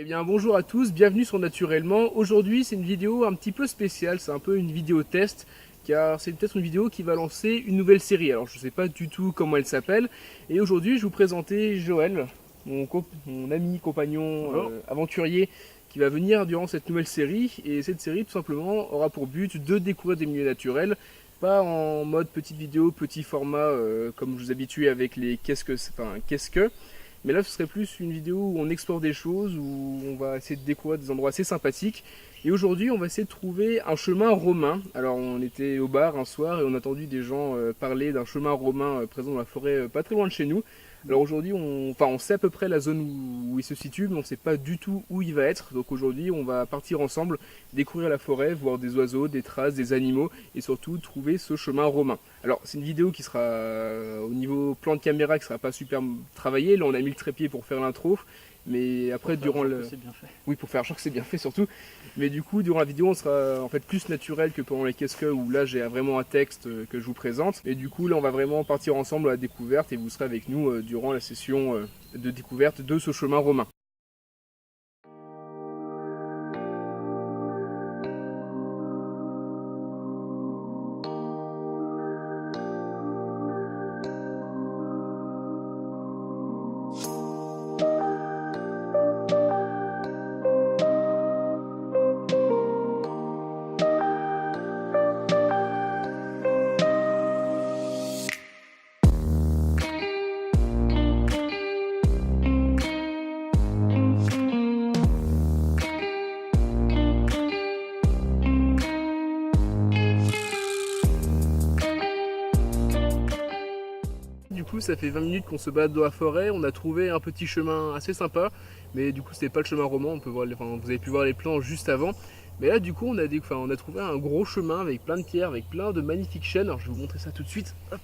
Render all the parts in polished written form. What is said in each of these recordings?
Eh bien bonjour à tous, bienvenue sur Naturellement. Aujourd'hui c'est une vidéo un petit peu spéciale, c'est un peu une vidéo test car c'est peut-être une vidéo qui va lancer une nouvelle série. Alors je ne sais pas du tout comment elle s'appelle et aujourd'hui je vais vous présenter Joël, mon ami, compagnon, aventurier qui va venir durant cette nouvelle série et cette série tout simplement aura pour but de découvrir des milieux naturels. Pas en mode petite vidéo, petit format comme je vous habitue avec les qu'est-ce que, mais là, ce serait plus une vidéo où on explore des choses, où on va essayer de découvrir des endroits assez sympathiques. Et aujourd'hui, on va essayer de trouver un chemin romain. Alors, on était au bar un soir et on a entendu des gens parler d'un chemin romain présent dans la forêt pas très loin de chez nous. Alors aujourd'hui, on sait à peu près la zone où il se situe, mais on ne sait pas du tout où il va être. Donc aujourd'hui, on va partir ensemble, découvrir la forêt, voir des oiseaux, des traces, des animaux, et surtout trouver ce chemin romain. Alors c'est une vidéo qui sera au niveau plan de caméra qui sera pas super travaillée. Là, on a mis le trépied pour faire l'intro, mais après durant le, bien fait. oui, pour faire genre que c'est bien fait surtout. Mais du coup, durant la vidéo, on sera en fait plus naturel que pendant les qu'est-ce que où là j'ai vraiment un texte que je vous présente. Et du coup, là, on va vraiment partir ensemble à la découverte et vous serez avec nous durant la session de découverte de ce chemin romain. Du coup, ça fait 20 minutes qu'on se balade dans la forêt, on a trouvé un petit chemin assez sympa, mais du coup c'était pas le chemin roman, on peut voir vous avez pu voir les plans juste avant. Mais là du coup on a trouvé un gros chemin avec plein de pierres, avec plein de magnifiques chênes, alors je vais vous montrer ça tout de suite. Hop.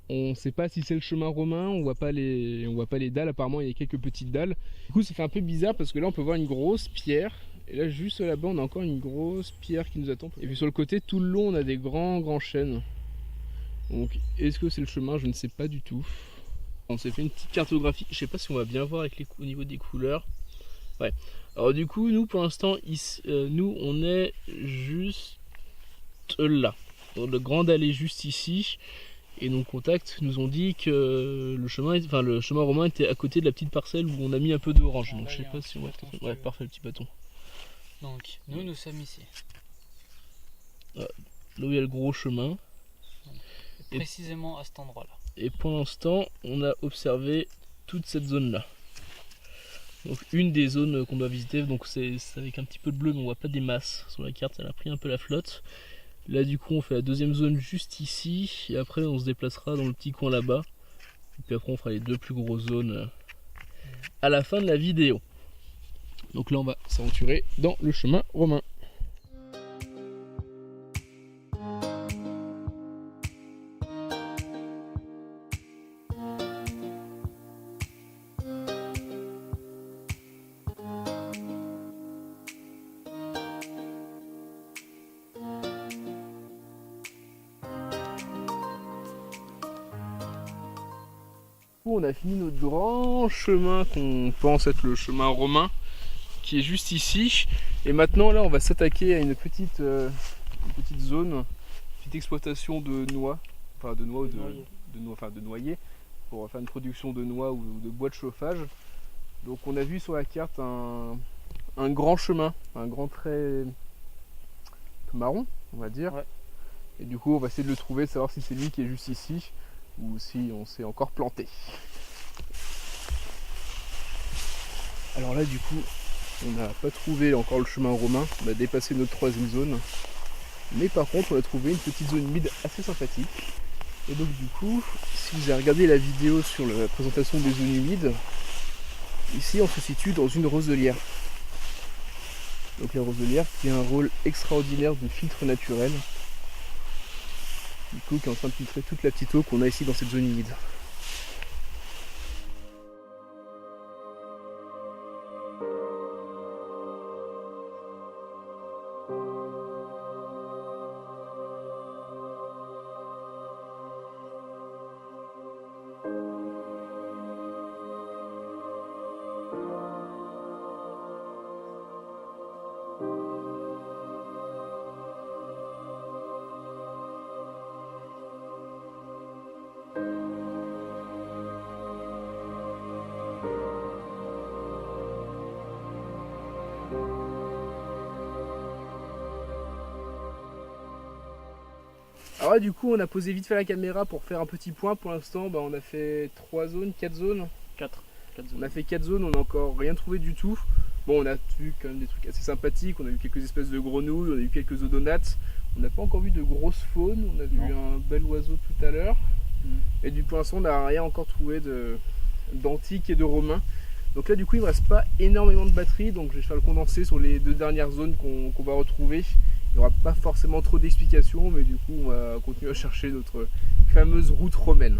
On sait pas si c'est le chemin romain, on voit pas les dalles, apparemment il y a quelques petites dalles. Du coup ça fait un peu bizarre parce que là on peut voir une grosse pierre, et là juste là-bas on a encore une grosse pierre qui nous attend. Et puis sur le côté tout le long on a des grands chênes. Donc est-ce que c'est le chemin? Je ne sais pas du tout. On s'est fait une petite cartographie, je sais pas si on va bien voir avec au niveau des couleurs. Ouais. Alors du coup nous pour l'instant nous on est juste là. Dans le grand allée juste ici. Et nos contacts nous ont dit que le chemin romain était à côté de la petite parcelle où on a mis un peu d'orange. Donc je sais pas si on va... Ouais, parfait, le petit bâton. Donc nous sommes ici. Là où il y a le gros chemin. Précisément à cet endroit-là. Et pour l'instant, on a observé toute cette zone-là. Donc une des zones qu'on doit visiter, donc c'est avec un petit peu de bleu, mais on voit pas des masses sur la carte, elle a pris un peu la flotte. Là du coup on fait la deuxième zone juste ici, et après on se déplacera dans le petit coin là-bas. Et puis après on fera les deux plus grosses zones à la fin de la vidéo. Donc là on va s'aventurer dans le chemin romain. On a fini notre grand chemin qu'on pense être le chemin romain qui est juste ici, et maintenant là on va s'attaquer à une petite zone, une petite exploitation de noix, enfin de noix ou de noyer, pour faire une production de noix ou de bois de chauffage. Donc on a vu sur la carte un grand chemin, un grand trait marron on va dire, ouais. Et du coup on va essayer de le trouver, de savoir si c'est lui qui est juste ici ou si on s'est encore planté. Alors là du coup on n'a pas trouvé encore le chemin romain, on a dépassé notre troisième zone, mais par contre on a trouvé une petite zone humide assez sympathique. Et donc du coup, si vous avez regardé la vidéo sur la présentation des zones humides, ici on se situe dans une roselière. Donc la roselière qui a un rôle extraordinaire de filtre naturel, du coup qui est en train de filtrer toute la petite eau qu'on a ici dans cette zone humide. Alors là, du coup, on a posé vite fait la caméra pour faire un petit point. Pour l'instant, on a fait 3 zones, 4 zones. 4 zones. On a fait 4 zones, on n'a encore rien trouvé du tout. Bon, on a vu quand même des trucs assez sympathiques. On a vu quelques espèces de grenouilles, on a vu quelques odonates. On n'a pas encore vu de grosse faune. On a vu un bel oiseau tout à l'heure. Et pour l'instant, on n'a rien encore trouvé d'antique et de romain. Donc là, du coup, il ne me reste pas énormément de batterie. Donc je vais faire le condensé sur les 2 dernières zones qu'on va retrouver. Il n'y aura pas forcément trop d'explications, mais du coup, on va continuer à chercher notre fameuse route romaine.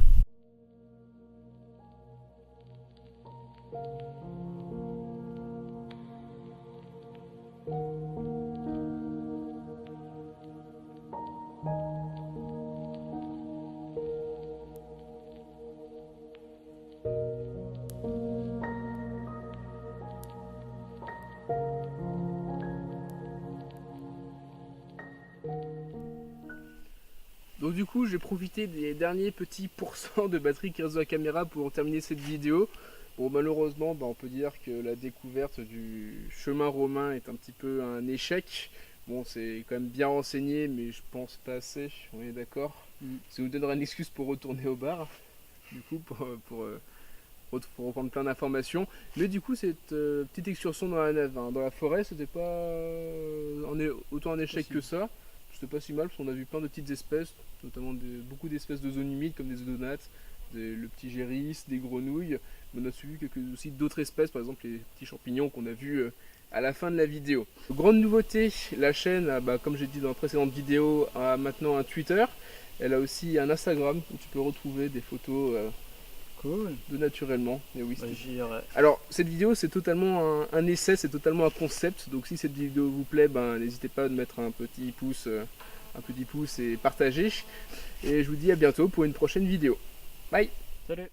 Donc du coup, j'ai profité des derniers petits pourcents de batterie qui restent dans la caméra pour terminer cette vidéo. Bon, malheureusement, on peut dire que la découverte du chemin romain est un petit peu un échec. Bon, c'est quand même bien renseigné, mais je pense pas assez, on est d'accord. Ça nous donnera une excuse pour retourner au bar, du coup, pour reprendre plein d'informations. Mais du coup, cette petite excursion dans la forêt, c'était pas autant un échec que ça. C'était pas si mal, parce qu'on a vu plein de petites espèces, notamment beaucoup d'espèces de zones humides comme des odonates, le petit géris, des grenouilles. Mais on a suivi aussi d'autres espèces, par exemple les petits champignons qu'on a vus à la fin de la vidéo. Grande nouveauté, la chaîne, comme j'ai dit dans la précédente vidéo, a maintenant un Twitter. Elle a aussi un Instagram où tu peux retrouver des photos cool. De naturellement. Et oui, j'irai. Alors cette vidéo c'est totalement un essai, c'est totalement un concept. Donc si cette vidéo vous plaît, n'hésitez pas à mettre un petit pouce et partager. Et je vous dis à bientôt pour une prochaine vidéo. Bye. Salut.